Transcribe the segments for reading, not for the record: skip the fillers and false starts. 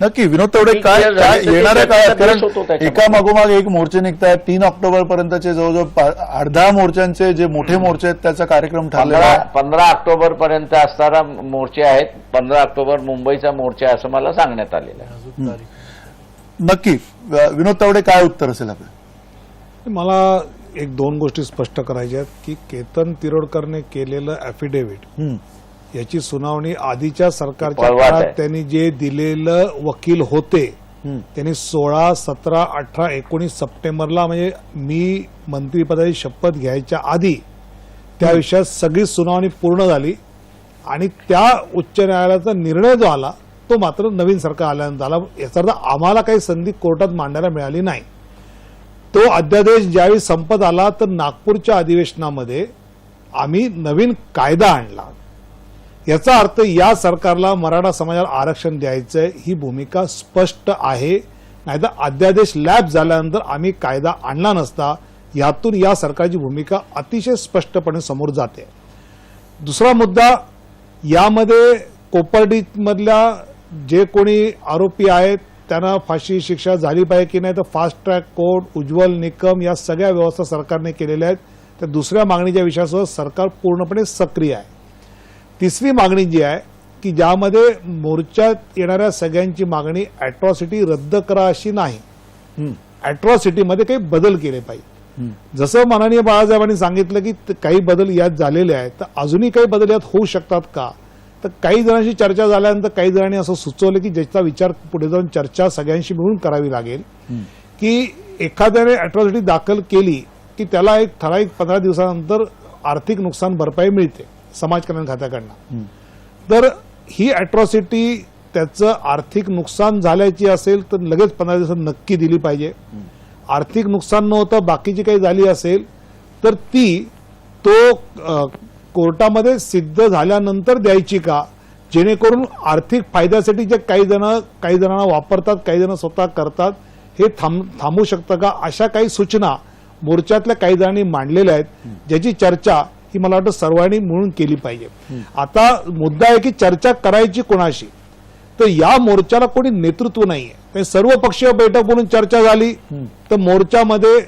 नक्की विनोद तावडे काय येणाऱ्या काळात, कारण एका मागोमाग एक मोर्चे निघत आहेत. 3 ऑक्टोबर पर्यंतचे जवळजवळ 10 मोर्चांचे जे मोठे मोर्चे आहेत त्याचा कार्यक्रम ठरलेला आहे. 15 ऑक्टोबर पर्यंत असणारा मोर्चे आहेत. 15 ऑक्टोबर मुंबईचा मोर्चा आहे असं मला सांगण्यात आलेलं आहे. नक्की विनोद तावडे काय उत्तर असेल आपलं? मला एक 2 गोष्टी स्पष्ट करायच्या आहेत की केतन तिरोडकरने केलेलं ॲफिडेव्हिट याची सुनावणी आधीच्या सरकारच्या काळात त्यांनी जे दिलेलं वकील होते त्यांनी 16, 17, 18, 19 सप्टेंबरला म्हणजे मी मंत्रिपदाची शपथ घ्यायच्या आधी त्या विषयात सगळी सुनावणी पूर्ण झाली आणि त्या उच्च न्यायालयाचा निर्णय जो आला तो मात्र नवीन सरकार आल्यानंतर आला. याचा अर्थ आम्हाला काही संधी कोर्टात मांडायला मिळाली नाही. तो अध्यादेश ज्यावेळी संपत आला तर नागपूरच्या अधिवेशनामध्ये आम्ही नवीन कायदा आणला. याचा अर्थ या सरकारला मराठा समाजाला आरक्षण द्यायचंय ही भूमिका स्पष्ट आहे. नाहीतर अध्यादेश लॅप झाल्यानंतर आम्ही कायदा आणला नसता. यातून या सरकारची भूमिका अतिशय स्पष्टपणे समोर जाते. दुसरा मुद्दा, यामध्ये कोपर्डीमधल्या जे कोणी आरोपी आहेत त्यांना फाशी शिक्षा झाली पाहिजे की नाही, तर fast track court, Ujjwal Nikam या सगळ्या व्यवस्था सरकारने केलेल्या आहेत. तर दुसऱ्या मागणीच्या विषयासह सरकार पूर्णपणे सक्रिय आहे. तिसरी मागणी जी आहे की ज्यामध्ये मोर्चात येणाऱ्या सगळ्यांची मागणी अॅट्रॉसिटी रद्द करा अशी नाही, अॅट्रॉसिटीमध्ये काही बदल केले पाहिजे. जसं माननीय बाळासाहेबांनी सांगितलं की काही बदल यात झालेले आहेत, तर अजूनही काही बदल यात होऊ शकतात का? तर काही जणांशी चर्चा झाल्यानंतर काही जणांनी असं सुचवलं की ज्याचा विचार पुढे जाऊन चर्चा सगळ्यांशी मिळून करावी लागेल की एखाद्याने अॅट्रॉसिटी दाखल केली की त्याला एक ठराविक 15 दिवसानंतर आर्थिक नुकसान भरपाई मिळते समाज कल्याण खात्याकडनं. तर ही अॅट्रॉसिटी त्याचं आर्थिक नुकसान झाल्याची असेल तर लगेच 15 दिवसात नक्की दिली पाहिजे. आर्थिक नुकसान न होता बाकीची काही झाली असेल तर ती तो कोर्टामध्ये सिद्ध झाल्यानंतर द्यायची का, जेणेकरून आर्थिक फायद्यासाठी जे काही जणांना वापरतात, काही जण स्वतः करतात, हे थांबू शकतं का, अशा काही सूचना मोर्चातल्या काही जणांनी मांडलेल्या आहेत, ज्याची चर्चा ही मला वाटतं सर्वांनी मिळून केली पाहिजे. आता मुद्दा आहे की चर्चा करायची कोणाशी, तर या मोर्चाला कोणी नेतृत्व नाहीये. सर्व पक्षीय बैठक बोलून चर्चा झाली तर मोर्चामध्ये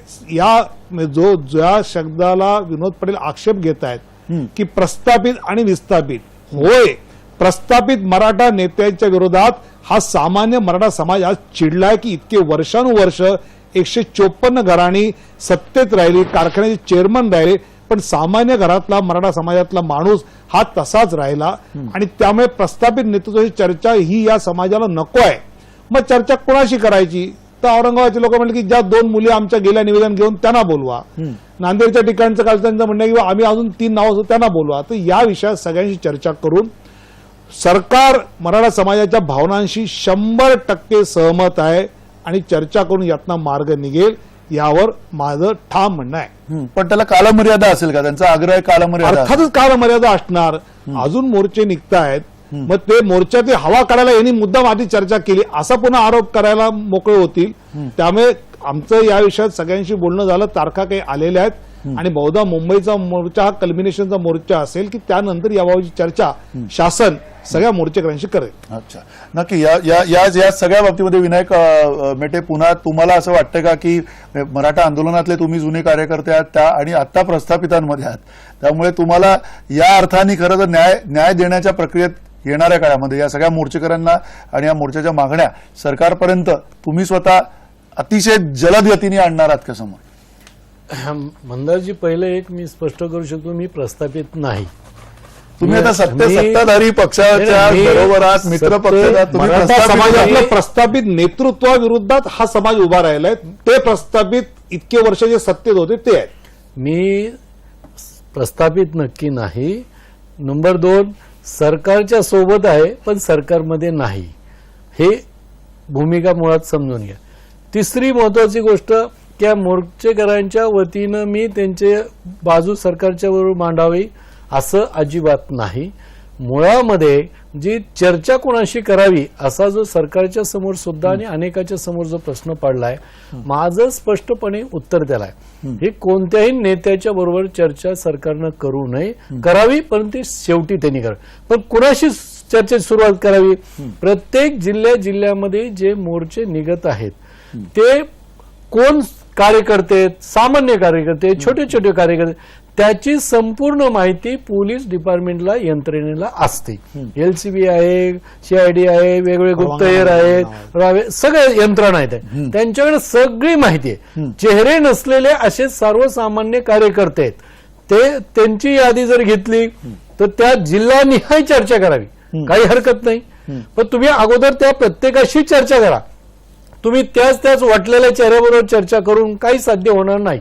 ज्या शब्दाला विनोद पटेल आक्षेप घेत आहेत की प्रस्थापित आणि विस्थापित, होय, प्रस्थापित मराठा नेत्यांच्या विरोधात हा सामान्य मराठा समाज आज चिडलाय की इतके वर्षानुवर्ष 154 घराणी सत्तेत राहिली, कारखान्याचे चेअरमन राहिले, पण सामान्य घरातला मराठा समाजातला माणूस हा तसाच राहिला आणि त्यामुळे प्रस्थापित नेतृत्वाची चर्चा ही या समाजाला नको आहे. मग चर्चा कोणाशी करायची, तर औरंगाबादचे लोक म्हणले की ज्या 2 मुली आमच्या गेल्या निवेदन घेऊन त्यांना बोलवा. नांदेडच्या ठिकाणचं काल त्यांचं म्हणणं आहे की आम्ही अजून 3 नावं त्यांना बोलवा. तर या विषयात सगळ्यांशी चर्चा करून सरकार मराठा समाजाच्या भावनांशी 100% सहमत आहे आणि चर्चा करून यातनं मार्ग निघेल यावर माझं ठाम म्हणणं आहे. पण त्याला कालमर्यादा असेल का? त्यांचा आग्रह कालमर्यादा? अर्थातच कालमर्यादा असणार. अजून मोर्चे निघतायत, मग ते मोर्चाची हवा काढायला यांनी मुद्दाम आधी चर्चा केली असा पुन्हा आरोप करायला मोकळे होतील. त्यामुळे आमचं या विषयात सगळ्यांशी बोलणं झालं, तारखा काही आलेल्या आहेत आणि बहुधा मुंबईचा मोर्चा हा कल्मिनेशनचा मोर्चा असेल की त्यानंतर याबाबतची चर्चा शासन सगळ्या मोर्चेकऱ्यांशी करेल. अच्छा, नक्की. या सगळ्या बाबतीमध्ये विनायक मेटे, पुन्हा तुम्हाला असं वाटतं का की मराठा आंदोलनातले तुम्ही जुने कार्यकर्ते आहात त्या आणि आता प्रस्थापितांमध्ये आहात, त्यामुळे तुम्हाला या अर्थाने खरं तर न्याय देण्याच्या प्रक्रियेत येणाऱ्या काळामध्ये या सगळ्या मोर्चेकऱ्यांना आणि या मोर्चाच्या मागण्या सरकारपर्यंत तुम्ही स्वतः अतिशय जलद गतीने आणणार आहात का समोर? मंदारजी, पहिले एक मी स्पष्ट करू शकतो, मी प्रस्थापित नाही. तुम्ही आता सत्ताधारी पक्षाच्या बरोबर आहात, मित्र पक्षात समाजातल्या प्रस्थापित नेतृत्वाविरोधात हा समाज उभा राहिलाय. ते प्रस्थापित इतके वर्ष जे सत्तेत होते ते आहेत. मी प्रस्थापित नक्की नाही. नंबर 2, सरकारच्या सोबत आहे पण सरकारमध्ये नाही, हे भूमिका मुळात समजून घ्या. तिसरी महत्वाची गोष्ट, त्या मोर्चेकरांच्या वतीनं मी त्यांचे बाजू सरकारच्या बरोबर मांडावी असं अजिबात नाही. मुळामध्ये जी चर्चा कोणाशी करावी असा जो सरकारच्या समोर सुद्धा आणि अनेकाच्या समोर जो प्रश्न पडलाय, माझं स्पष्टपणे उत्तर त्याला आहे, हे कोणत्याही नेत्याच्या बरोबर चर्चा सरकारनं करू नये, करावी पण ती शेवटी त्यांनी करावी. पण कुणाशी चर्चेची सुरुवात करावी. प्रत्येक जिल्ह्यामध्ये जे मोर्चे निघत आहेत ते कोण कार्यकर्ते, सामान्य कार्यकर्ते, छोटे छोटे कार्यकर्ते, त्याची संपूर्ण माहिती पोलीस डिपार्टमेंटला, यंत्रणेला असते. LCB आहे, CID आहे, वेगवेगळे गुप्तहेर आहेत, सगळे यंत्रणा आहेत, त्यांच्याकडे सगळी माहिती आहे. चेहरे नसलेले असे सर्वसामान्य कार्यकर्ते आहेत, ते त्यांची यादी जर घेतली तर त्या जिल्हानिहाय चर्चा करावी, काही हरकत नाही. पण तुम्ही अगोदर त्या प्रत्येकाशी चर्चा करा. तुम्ही त्याच वाटलेल्या चेहऱ्याबरोबर चर्चा करून काही साध्य होणार नाही.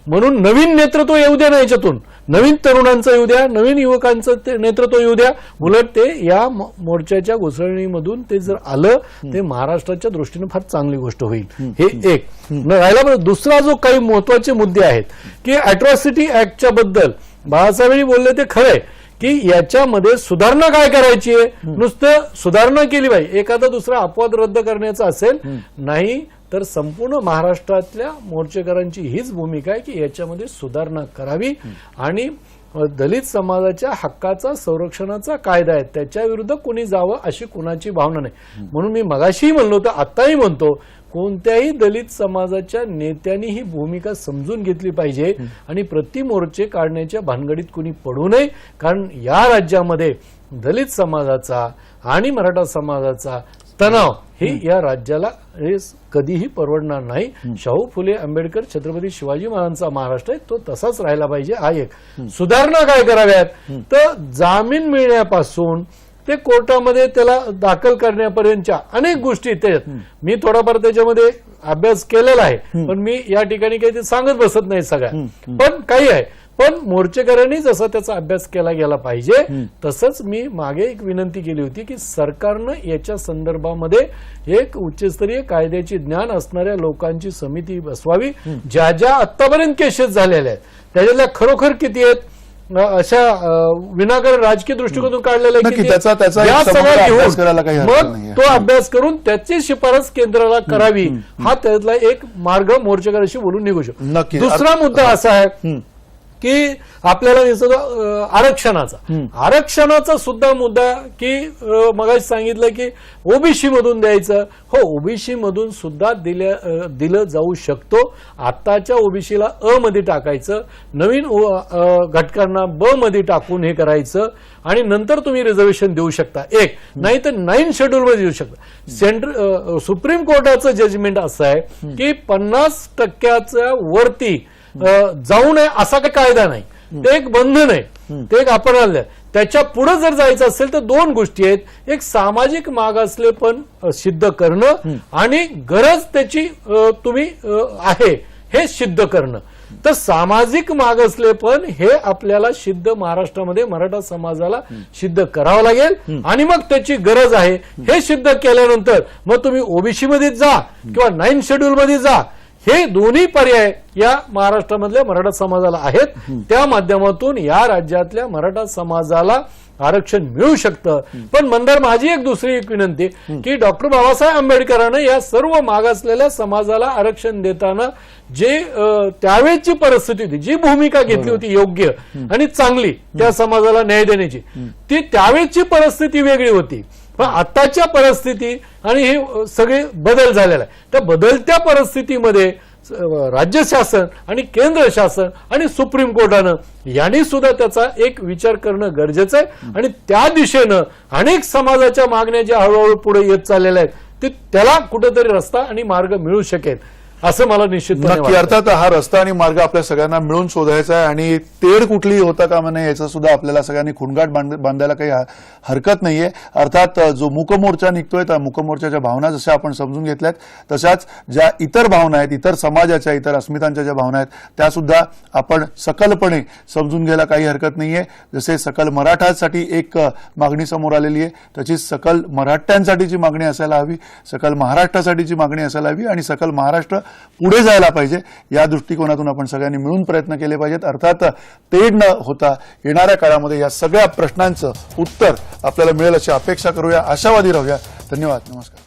म्हणून नवीन नेतृत्व येऊ द्या ना, याच्यातून नवीन तरुणांचं येऊ द्या, नवीन युवकांचं नेतृत्व येऊ द्या. उलट ते या मोर्चाच्या घुसळणीमधून ते जर आलं ते महाराष्ट्राच्या दृष्टीने फार चांगली गोष्ट होईल. हे एक राहिला. दुसरा जो काही महत्वाचे मुद्दे आहेत की अॅट्रॉसिटी ऍक्टच्या बद्दल बाळासाहेबांनी बोलले ते खरंय की याच्यामध्ये सुधारणा काय करायची आहे. नुसतं सुधारणा केली पाहिजे, एखादा दुसरा अपवाद रद्द करण्याचा असेल नाही तर संपूर्ण महाराष्ट्रातल्या मोर्चेकरांची हीच भूमिका आहे की याच्यामध्ये सुधारणा करावी आणि दलित समाजाच्या हक्काचा, संरक्षणाचा कायदा आहे त्याच्या विरुद्ध कोणी जावं अशी कुणाची भावना नाही. म्हणून मी मगाशीही म्हणलो होतं, आताही म्हणतो, कोणत्याही दलित समाजाच्या नेत्यांनी ही भूमिका समजून घेतली पाहिजे आणि प्रतिमोर्चे काढण्याच्या भानगडीत कुणी पडू नये. कारण या राज्यामध्ये दलित समाजाचा आणि मराठा समाजाचा तणाव हे या राज्याला कधीही परवडणार नाही. शाहू फुले आंबेडकर छत्रपती शिवाजी महाराजांचा महाराष्ट्र आहे तो तसाच राहिला पाहिजे. हा एक. सुधारणा काय कराव्यात तर जामीन मिळण्यापासून ते कोर्टामध्ये त्याला दाखल करण्यापर्यंतच्या अनेक गोष्टी त्याच्यात मी थोडाफार त्याच्यामध्ये अभ्यास केलेला आहे, पण मी या ठिकाणी काही ते सांगत बसत नाही सगळ्या, पण काही आहे. पण मोर्चेकऱ्यांनी जसा त्याचा अभ्यास केला गेला पाहिजे तसंच मी मागे एक विनंती केली होती की सरकारनं याच्या संदर्भामध्ये एक उच्चस्तरीय कायद्याची ज्ञान असणाऱ्या लोकांची समिती बसवावी. ज्या ज्या आतापर्यंत केसेस झालेल्या आहेत त्याच्यातल्या खरोखर किती आहेत, अशा विनाकारण राजकीय दृष्टिकोनातून काढलेला मग तो अभ्यास करून त्याची शिफारस केंद्राला करावी. हा त्यातला एक मार्ग मोर्चेकऱ्यांशी बोलून निघू शकतो. दुसरा मुद्दा असा आहे की आपल्याला आरक्षणाचा सुद्धा मुद्दा की मगाशी सांगितलं की ओबीसी मधून द्यायचं. हो, ओबीसी मधून सुद्धा दिलं जाऊ शकतो. आताच्या ओबीसीला अ मध्ये टाकायचं, नवीन घटकांना ब मध्ये टाकून हे करायचं आणि नंतर तुम्ही रिझर्वेशन देऊ शकता. एक नाही तर 9 शेड्यूल मध्ये देऊ शकता. सुप्रीम कोर्टाचं जजमेंट असं आहे की 50% वरती जाऊ नये असा काही कायदा नाही, ते एक बंधन आहे, ते एक आपण आणलं. त्याच्या पुढे जर जायचं असेल तर 2 गोष्टी आहेत, एक सामाजिक मागासलेपण सिद्ध करणं आणि गरज त्याची तुम्ही आहे हे सिद्ध करणं. तर सामाजिक मागासलेपण हे आपल्याला सिद्ध महाराष्ट्रामध्ये मराठा समाजाला सिद्ध करावं लागेल आणि मग त्याची गरज आहे हे सिद्ध केल्यानंतर मग तुम्ही ओबीसी मध्ये जा किंवा 9 शेड्यूल मध्ये जा. हे दोन्ही पर्याय या महाराष्ट्रामधल्या मराठा समाजाला आहेत. त्या माध्यमातून या राज्यातल्या मराठा समाजाला आरक्षण मिळू शकतं. पण मंदार माझी एक दुसरी विनंती की डॉक्टर बाबासाहेब आंबेडकरांना या सर्व मागासलेल्या समाजाला आरक्षण देताना जे त्यावेळची परिस्थिती होती, जी भूमिका घेतली होती योग्य आणि चांगली त्या समाजाला न्याय देण्याची, ती त्यावेळची परिस्थिती वेगळी होती. पण आताच्या परिस्थिती आणि हे सगळे बदल झालेला आहे. त्या बदलत्या परिस्थितीमध्ये राज्य शासन आणि केंद्र शासन आणि सुप्रीम कोर्टानं यांनी सुद्धा त्याचा एक विचार करणं गरजेचं आहे आणि त्या दिशेनं अनेक समाजाच्या मागण्या ज्या हळूहळू पुढे येत चाललेल्या आहेत त्याला कुठेतरी रस्ता आणि मार्ग मिळू शकेल असं मला निश्चितपणे नक्की. अर्थात हा रस्ता आणि मार्ग आपल्या सगळ्यांना मिळून शोधायचा आहे आणि तेढ कुठली होता कामा नये याचा सुद्धा आपल्याला सगळ्यांनी खुणगाट बांधायला काही हरकत नाहीये. अर्थात जो मूकमोर्चा निघतोय त्या मूकमोर्चाच्या भावना जशा आपण समजून घेतल्यात तशाच ज्या इतर भावना आहेत, इतर समाजाच्या, इतर अस्मितांच्या ज्या भावना आहेत त्या सुद्धा आपण सकलपणे समजून घ्यायला काही हरकत नाहीये. जसे सकल मराठासाठी एक मागणी समोर आलेली आहे तशी सकल मराठ्यांसाठीची मागणी असायला हवी, सकल महाराष्ट्रासाठीची मागणी असायला हवी आणि सकल महाराष्ट्र पुढे जायला पाहिजे. या दृष्टिकोनातून आपण सगळ्यांनी मिळून प्रयत्न केले पाहिजेत. अर्थात तेढ न होता येणाऱ्या काळामध्ये या सगळ्या प्रश्नांचं उत्तर आपल्याला मिळेल अशी अपेक्षा करूया, आशावादी राहूया. धन्यवाद. नमस्कार.